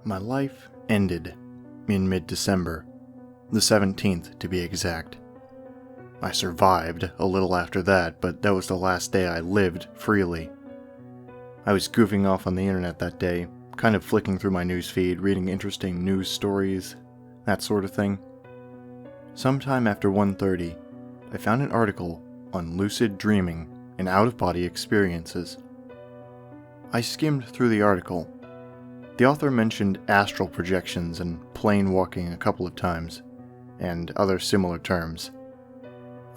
My life ended in mid-December, the 17th to be exact. I survived a little after that, but that was the last day I lived freely. I was goofing off on the internet that day, kind of flicking through my newsfeed, reading interesting news stories, that sort of thing. Sometime after 1:30, I found an article on lucid dreaming and out-of-body experiences. I skimmed through the article. The author mentioned astral projections and plane walking a couple of times, and other similar terms.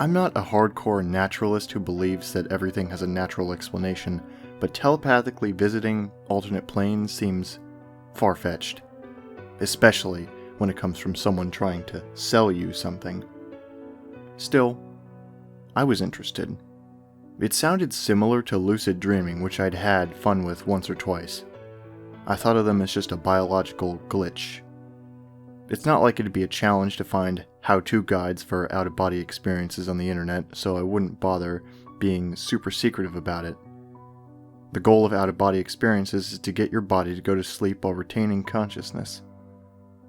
I'm not a hardcore naturalist who believes that everything has a natural explanation, but telepathically visiting alternate planes seems far-fetched, especially when it comes from someone trying to sell you something. Still, I was interested. It sounded similar to lucid dreaming, which I'd had fun with once or twice. I thought of them as just a biological glitch. It's not like it'd be a challenge to find how-to guides for out-of-body experiences on the internet, so I wouldn't bother being super secretive about it. The goal of out-of-body experiences is to get your body to go to sleep while retaining consciousness.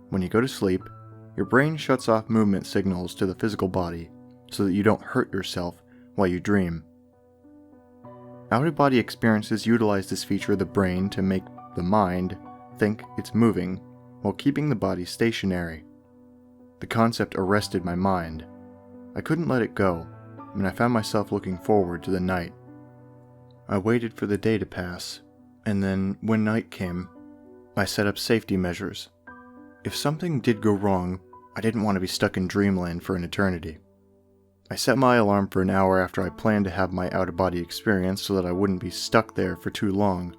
When you go to sleep, your brain shuts off movement signals to the physical body so that you don't hurt yourself while you dream. Out-of-body experiences utilize this feature of the brain to make the mind think it's moving while keeping the body stationary. The concept arrested my mind. I couldn't let it go, and I found myself looking forward to the night. I waited for the day to pass, and then when night came, I set up safety measures. If something did go wrong, I didn't want to be stuck in dreamland for an eternity. I set my alarm for an hour after I planned to have my out-of-body experience so that I wouldn't be stuck there for too long.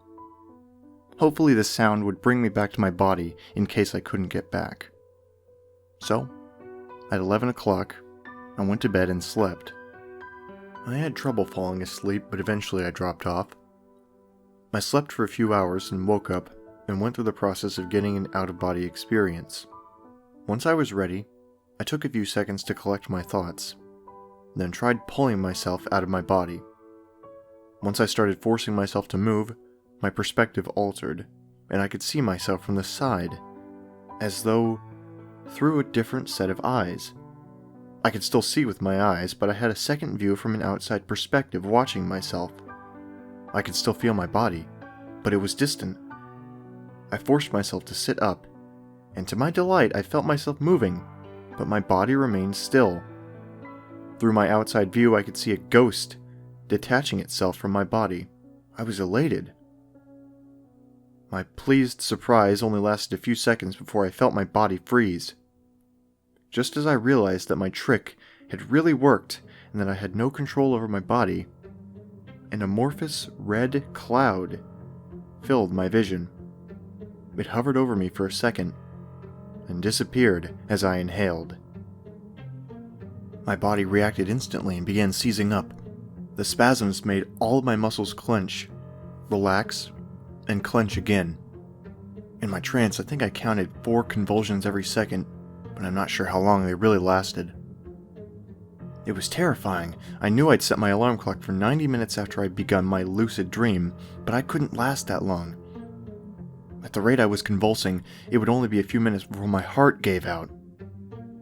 Hopefully the sound would bring me back to my body in case I couldn't get back. So, at 11 o'clock, I went to bed and slept. I had trouble falling asleep, but eventually I dropped off. I slept for a few hours and woke up and went through the process of getting an out-of-body experience. Once I was ready, I took a few seconds to collect my thoughts, then tried pulling myself out of my body. Once I started forcing myself to move, my perspective altered, and I could see myself from the side, as though through a different set of eyes. I could still see with my eyes, but I had a second view from an outside perspective watching myself. I could still feel my body, but it was distant. I forced myself to sit up, and to my delight I felt myself moving, but my body remained still. Through my outside view I could see a ghost detaching itself from my body. I was elated. My pleased surprise only lasted a few seconds before I felt my body freeze. Just as I realized that my trick had really worked and that I had no control over my body, an amorphous red cloud filled my vision. It hovered over me for a second and disappeared as I inhaled. My body reacted instantly and began seizing up. The spasms made all of my muscles clench, relax, and clench again. In my trance, I think I counted 4 convulsions every second, but I'm not sure how long they really lasted. It was terrifying. I knew I'd set my alarm clock for 90 minutes after I'd begun my lucid dream, but I couldn't last that long. At the rate I was convulsing, it would only be a few minutes before my heart gave out.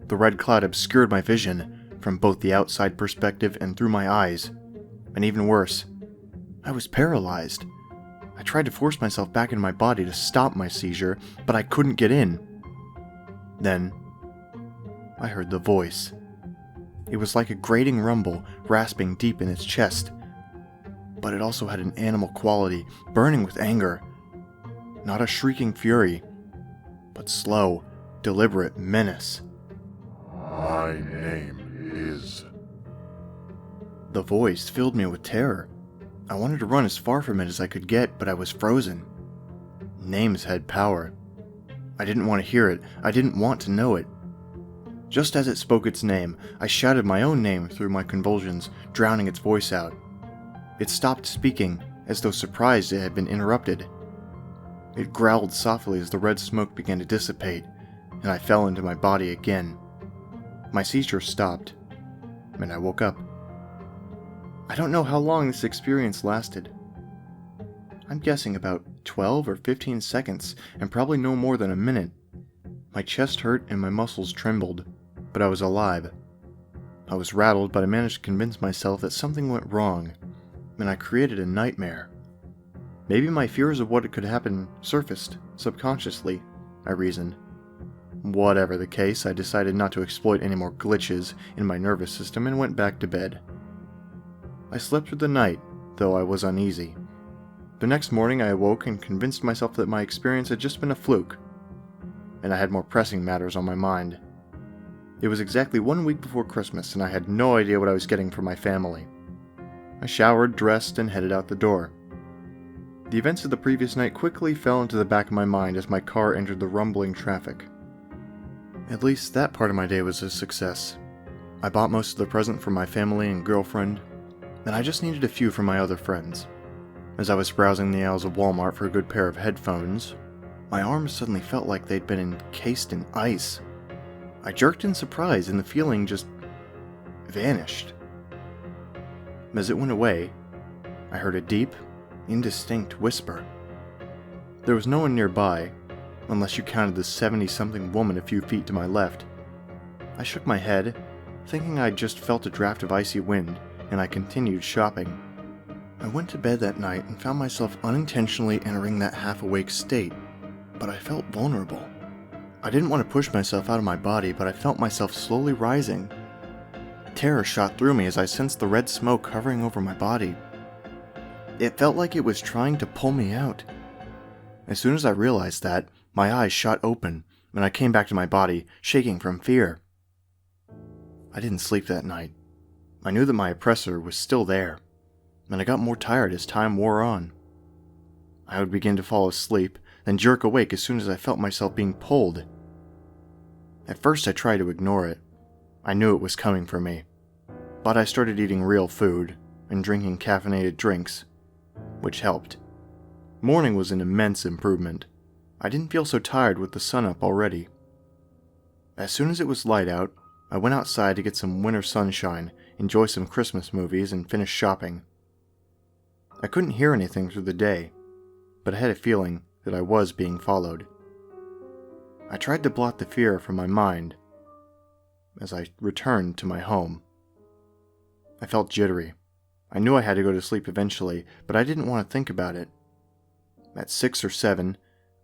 The red cloud obscured my vision, from both the outside perspective and through my eyes. And even worse, I was paralyzed. I tried to force myself back into my body to stop my seizure, but I couldn't get in. Then, I heard the voice. It was like a grating rumble, rasping deep in its chest. But it also had an animal quality, burning with anger. Not a shrieking fury, but slow, deliberate menace. My name is... The voice filled me with terror. I wanted to run as far from it as I could get, but I was frozen. Names had power. I didn't want to hear it. I didn't want to know it. Just as it spoke its name, I shouted my own name through my convulsions, drowning its voice out. It stopped speaking, as though surprised it had been interrupted. It growled softly as the red smoke began to dissipate, and I fell into my body again. My seizure stopped, and I woke up. I don't know how long this experience lasted. I'm guessing about 12 or 15 seconds, and probably no more than a minute. My chest hurt and my muscles trembled, but I was alive. I was rattled, but I managed to convince myself that something went wrong, and I created a nightmare. Maybe my fears of what could happen surfaced subconsciously, I reasoned. Whatever the case, I decided not to exploit any more glitches in my nervous system and went back to bed. I slept through the night, though I was uneasy. The next morning I awoke and convinced myself that my experience had just been a fluke, and I had more pressing matters on my mind. It was exactly 1 week before Christmas, and I had no idea what I was getting for my family. I showered, dressed, and headed out the door. The events of the previous night quickly fell into the back of my mind as my car entered the rumbling traffic. At least that part of my day was a success. I bought most of the present for my family and girlfriend, and I just needed a few for my other friends. As I was browsing the aisles of Walmart for a good pair of headphones, my arms suddenly felt like they'd been encased in ice. I jerked in surprise and the feeling just vanished. As it went away, I heard a deep, indistinct whisper. There was no one nearby, unless you counted the 70-something woman a few feet to my left. I shook my head, thinking I'd just felt a draft of icy wind, and I continued shopping. I went to bed that night and found myself unintentionally entering that half-awake state, but I felt vulnerable. I didn't want to push myself out of my body, but I felt myself slowly rising. Terror shot through me as I sensed the red smoke hovering over my body. It felt like it was trying to pull me out. As soon as I realized that, my eyes shot open, and I came back to my body, shaking from fear. I didn't sleep that night. I knew that my oppressor was still there, and I got more tired as time wore on. I would begin to fall asleep, then jerk awake as soon as I felt myself being pulled. At first I tried to ignore it. I knew it was coming for me. But I started eating real food and drinking caffeinated drinks, which helped. Morning was an immense improvement. I didn't feel so tired with the sun up already. As soon as it was light out, I went outside to get some winter sunshine, enjoy some Christmas movies, and finish shopping. I couldn't hear anything through the day, but I had a feeling that I was being followed. I tried to blot the fear from my mind as I returned to my home. I felt jittery. I knew I had to go to sleep eventually, but I didn't want to think about it. At 6 or 7,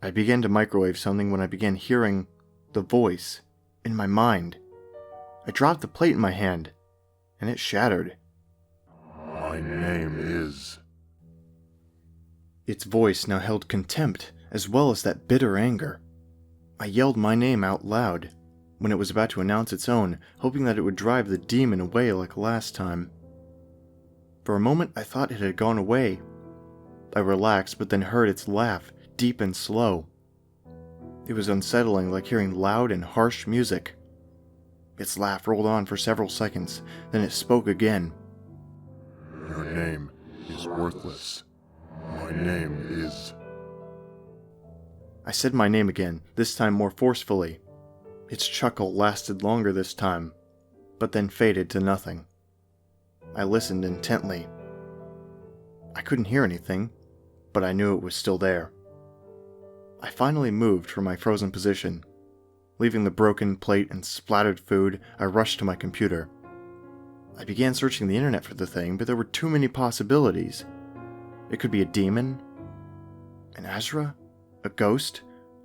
I began to microwave something when I began hearing the voice in my mind. I dropped the plate in my hand, and it shattered. My name is... Its voice now held contempt, as well as that bitter anger. I yelled my name out loud, when it was about to announce its own, hoping that it would drive the demon away like last time. For a moment I thought it had gone away. I relaxed, but then heard its laugh, deep and slow. It was unsettling, like hearing loud and harsh music. Its laugh rolled on for several seconds, then it spoke again. Your name is worthless. My name is... I said my name again, this time more forcefully. Its chuckle lasted longer this time, but then faded to nothing. I listened intently. I couldn't hear anything, but I knew it was still there. I finally moved from my frozen position. Leaving the broken plate and splattered food, I rushed to my computer. I began searching the internet for the thing, but there were too many possibilities. It could be a demon, an Azra, a ghost,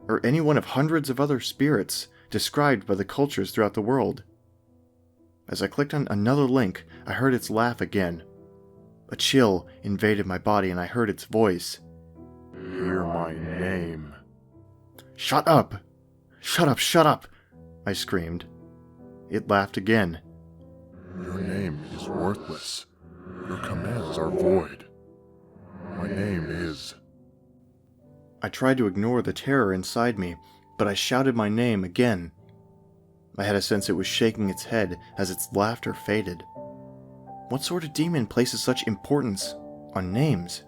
or any one of hundreds of other spirits described by the cultures throughout the world. As I clicked on another link, I heard its laugh again. A chill invaded my body and I heard its voice. Hear my name. Shut up! Shut up, shut up! I screamed. It laughed again. Your name is worthless. Your commands are void. My name is... I tried to ignore the terror inside me, but I shouted my name again. I had a sense it was shaking its head as its laughter faded. What sort of demon places such importance on names?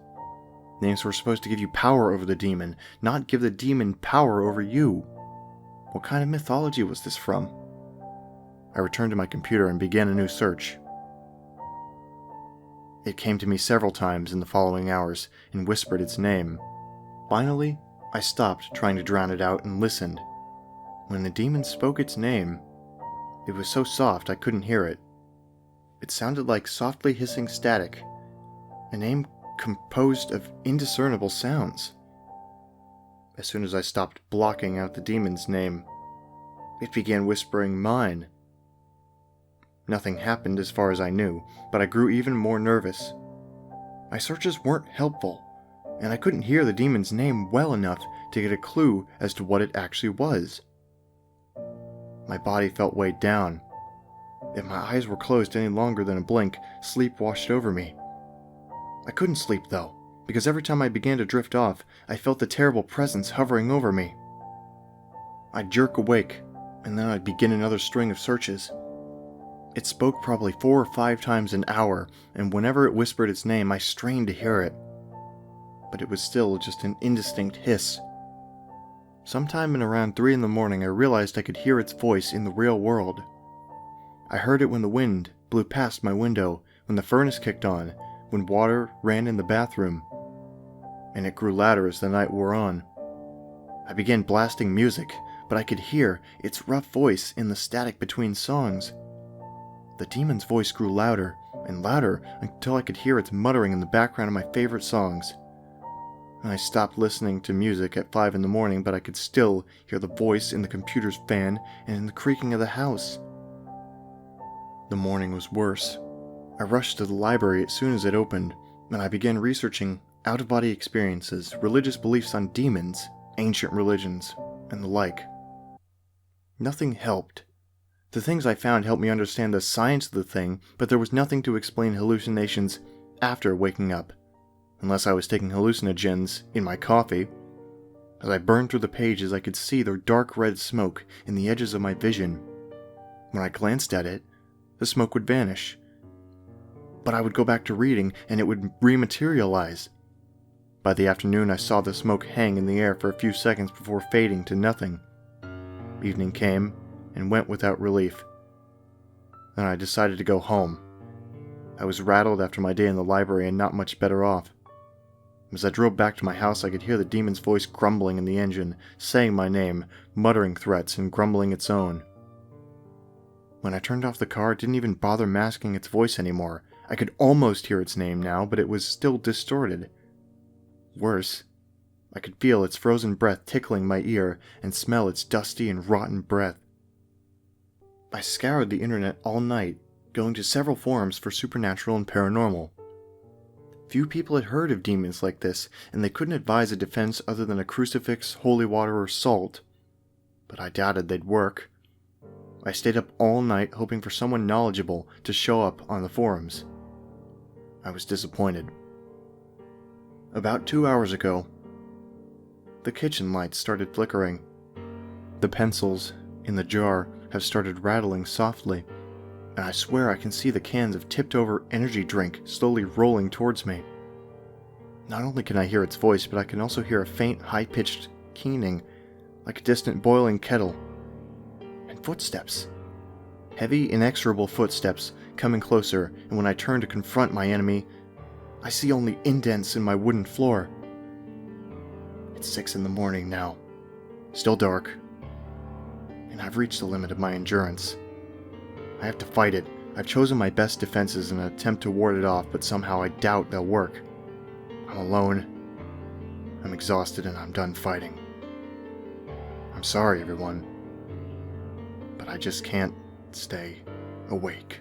Names were supposed to give you power over the demon, not give the demon power over you. What kind of mythology was this from? I returned to my computer and began a new search. It came to me several times in the following hours and whispered its name. Finally, I stopped trying to drown it out and listened. When the demon spoke its name, it was so soft I couldn't hear it. It sounded like softly hissing static, a name composed of indiscernible sounds. As soon as I stopped blocking out the demon's name, it began whispering mine. Nothing happened as far as I knew, but I grew even more nervous. My searches weren't helpful, and I couldn't hear the demon's name well enough to get a clue as to what it actually was. My body felt weighed down. If my eyes were closed any longer than a blink, sleep washed over me. I couldn't sleep though, because every time I began to drift off, I felt the terrible presence hovering over me. I'd jerk awake, and then I'd begin another string of searches. It spoke probably 4 or 5 times an hour, and whenever it whispered its name, I strained to hear it. But it was still just an indistinct hiss. Sometime in around 3 in the morning, I realized I could hear its voice in the real world. I heard it when the wind blew past my window, when the furnace kicked on, when water ran in the bathroom, and it grew louder as the night wore on. I began blasting music, but I could hear its rough voice in the static between songs. The demon's voice grew louder and louder until I could hear its muttering in the background of my favorite songs. I stopped listening to music at 5 in the morning, but I could still hear the voice in the computer's fan and in the creaking of the house. The morning was worse. I rushed to the library as soon as it opened, and I began researching out-of-body experiences, religious beliefs on demons, ancient religions, and the like. Nothing helped. The things I found helped me understand the science of the thing, but there was nothing to explain hallucinations after waking up, unless I was taking hallucinogens in my coffee. As I burned through the pages, I could see the dark red smoke in the edges of my vision. When I glanced at it, the smoke would vanish. But I would go back to reading, and it would rematerialize. By the afternoon, I saw the smoke hang in the air for a few seconds before fading to nothing. Evening came and went without relief. Then I decided to go home. I was rattled after my day in the library and not much better off. As I drove back to my house, I could hear the demon's voice grumbling in the engine, saying my name, muttering threats and grumbling its own. When I turned off the car, it didn't even bother masking its voice anymore. I could almost hear its name now, but it was still distorted. Worse, I could feel its frozen breath tickling my ear and smell its dusty and rotten breath. I scoured the internet all night, going to several forums for supernatural and paranormal. Few people had heard of demons like this, and they couldn't advise a defense other than a crucifix, holy water, or salt. But I doubted they'd work. I stayed up all night hoping for someone knowledgeable to show up on the forums. I was disappointed. About 2 hours ago, the kitchen lights started flickering. The pencils in the jar have started rattling softly, and I swear I can see the cans of tipped-over energy drink slowly rolling towards me. Not only can I hear its voice, but I can also hear a faint, high-pitched keening, like a distant boiling kettle. And footsteps. Heavy, inexorable footsteps coming closer, and when I turn to confront my enemy, I see only indents in my wooden floor. It's 6 in the morning now. Still dark. And I've reached the limit of my endurance. I have to fight it. I've chosen my best defenses in an attempt to ward it off, but somehow I doubt they'll work. I'm alone. I'm exhausted and I'm done fighting. I'm sorry, everyone. But I just can't stay awake.